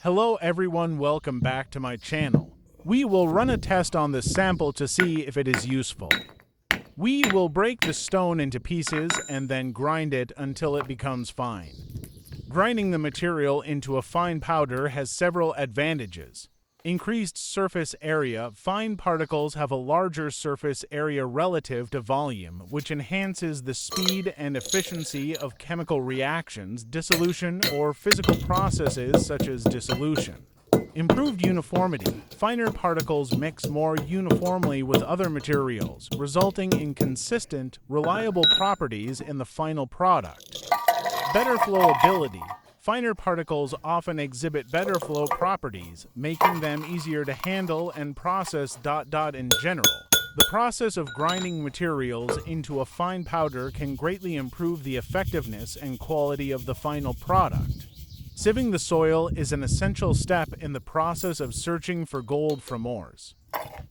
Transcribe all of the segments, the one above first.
Hello everyone, welcome back to my channel. We will run a test on this sample to see if it is useful. We will break the stone into pieces and then grind it until it becomes fine. Grinding the material into a fine powder has several advantages. Increased surface area. Fine particles have a larger surface area relative to volume, which enhances the speed and efficiency of chemical reactions, dissolution, or physical processes such as dissolution. Improved uniformity. Finer particles mix more uniformly with other materials, resulting in consistent, reliable properties in the final product. Better flowability. Finer particles often exhibit better flow properties, making them easier to handle and process. In general, the process of grinding materials into a fine powder can greatly improve the effectiveness and quality of the final product. Sieving the soil is an essential step in the process of searching for gold from ores.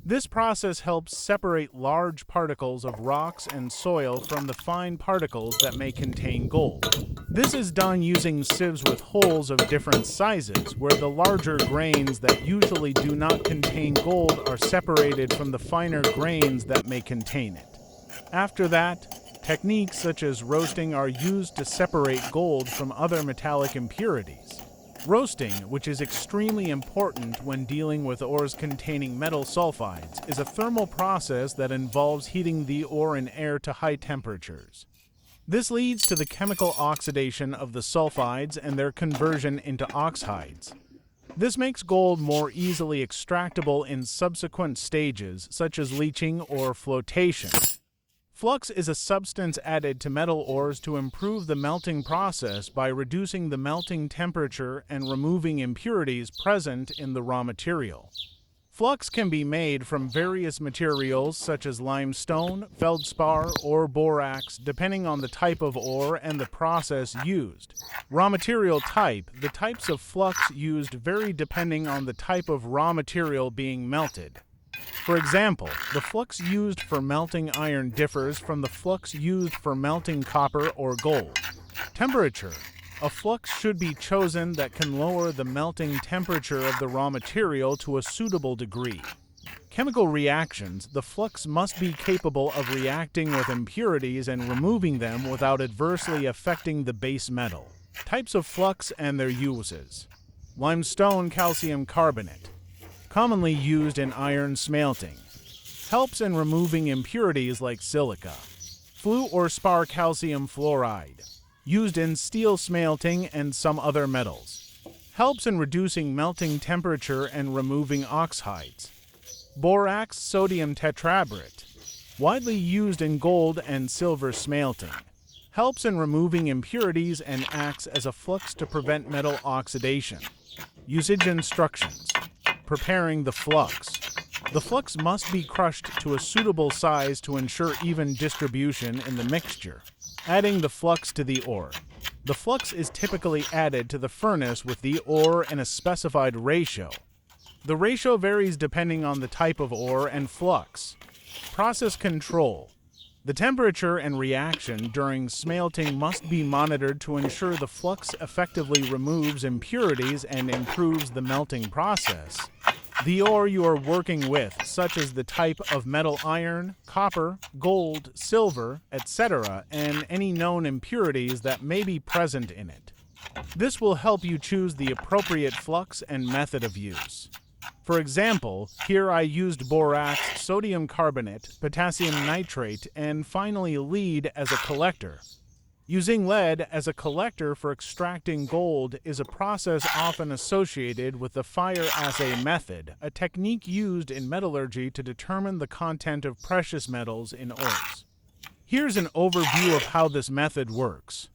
This process helps separate large particles of rocks and soil from the fine particles that may contain gold. This is done using sieves with holes of different sizes, where the larger grains that usually do not contain gold are separated from the finer grains that may contain it. After that, techniques such as roasting are used to separate gold from other metallic impurities. Roasting, which is extremely important when dealing with ores containing metal sulfides, is a thermal process that involves heating the ore in air to high temperatures. This leads to the chemical oxidation of the sulfides and their conversion into oxides. This makes gold more easily extractable in subsequent stages, such as leaching or flotation. Flux is a substance added to metal ores to improve the melting process by reducing the melting temperature and removing impurities present in the raw material. Flux can be made from various materials such as limestone, feldspar, or borax, depending on the type of ore and the process used. Raw material type. The types of flux used vary depending on the type of raw material being melted. For example, the flux used for melting iron differs from the flux used for melting copper or gold. Temperature. A flux should be chosen that can lower the melting temperature of the raw material to a suitable degree. Chemical reactions. The flux must be capable of reacting with impurities and removing them without adversely affecting the base metal. Types of flux and their uses. Limestone calcium carbonate. Commonly used in iron smelting. Helps in removing impurities like silica. Flu or spar calcium fluoride. Used in steel smelting and some other metals. Helps in reducing melting temperature and removing oxides. Borax sodium tetrabrate. Widely used in gold and silver smelting. Helps in removing impurities and acts as a flux to prevent metal oxidation. Usage instructions. Preparing the flux. The flux must be crushed to a suitable size to ensure even distribution in the mixture. Adding the flux to the ore. The flux is typically added to the furnace with the ore in a specified ratio. The ratio varies depending on the type of ore and flux. Process control. The temperature and reaction during smelting must be monitored to ensure the flux effectively removes impurities and improves the melting process. The ore you are working with, such as the type of metal iron, copper, gold, silver, etc., and any known impurities that may be present in it. This will help you choose the appropriate flux and method of use. For example, here I used borax, sodium carbonate, potassium nitrate, and finally lead as a collector. Using lead as a collector for extracting gold is a process often associated with the fire assay method, a technique used in metallurgy to determine the content of precious metals in ores. Here's an overview of how this method works.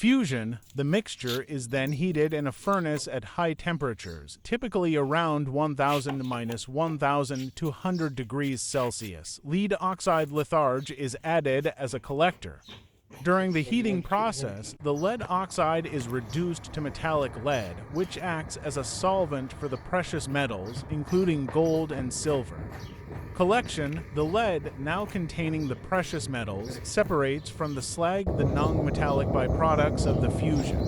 fusion, the mixture is then heated in a furnace at high temperatures, typically around 1000 minus 1200 degrees Celsius. Lead oxide litharge is added as a collector. During the heating process, the lead oxide is reduced to metallic lead, which acts as a solvent for the precious metals, including gold and silver. Collection, the lead, now containing the precious metals, separates from the slag the non-metallic byproducts of the fusion.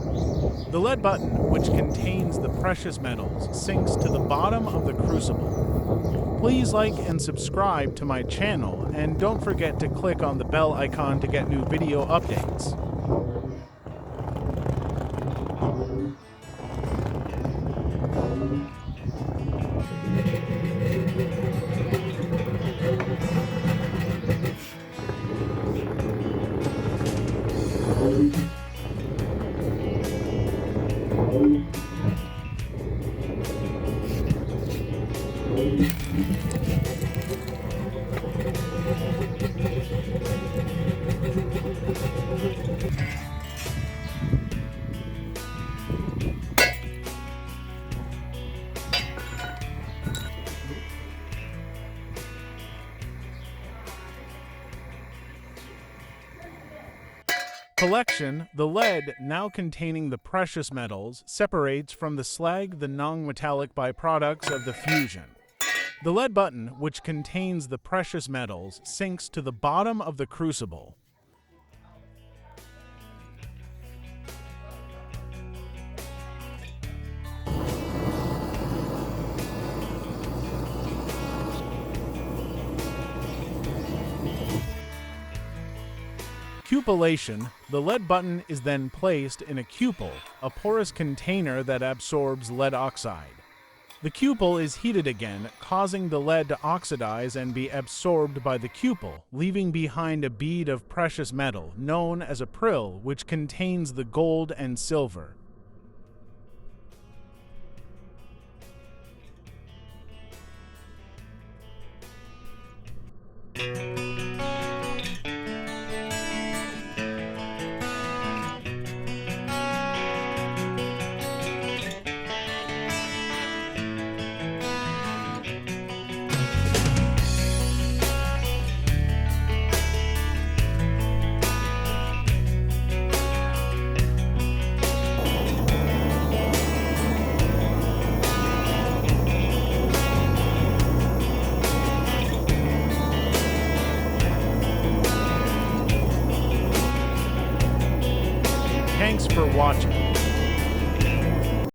The lead button, which contains the precious metals, sinks to the bottom of the crucible. Please like and subscribe to my channel, and don't forget to click on the bell icon to get new video updates. Collection, the lead, now containing the precious metals, separates from the slag the non-metallic byproducts of the fusion. The lead button, which contains the precious metals, sinks to the bottom of the crucible. Cupellation, the lead button is then placed in a cupel, a porous container that absorbs lead oxide. The cupel is heated again, causing the lead to oxidize and be absorbed by the cupel, leaving behind a bead of precious metal known as a prill, which contains the gold and silver. Thanks for watching.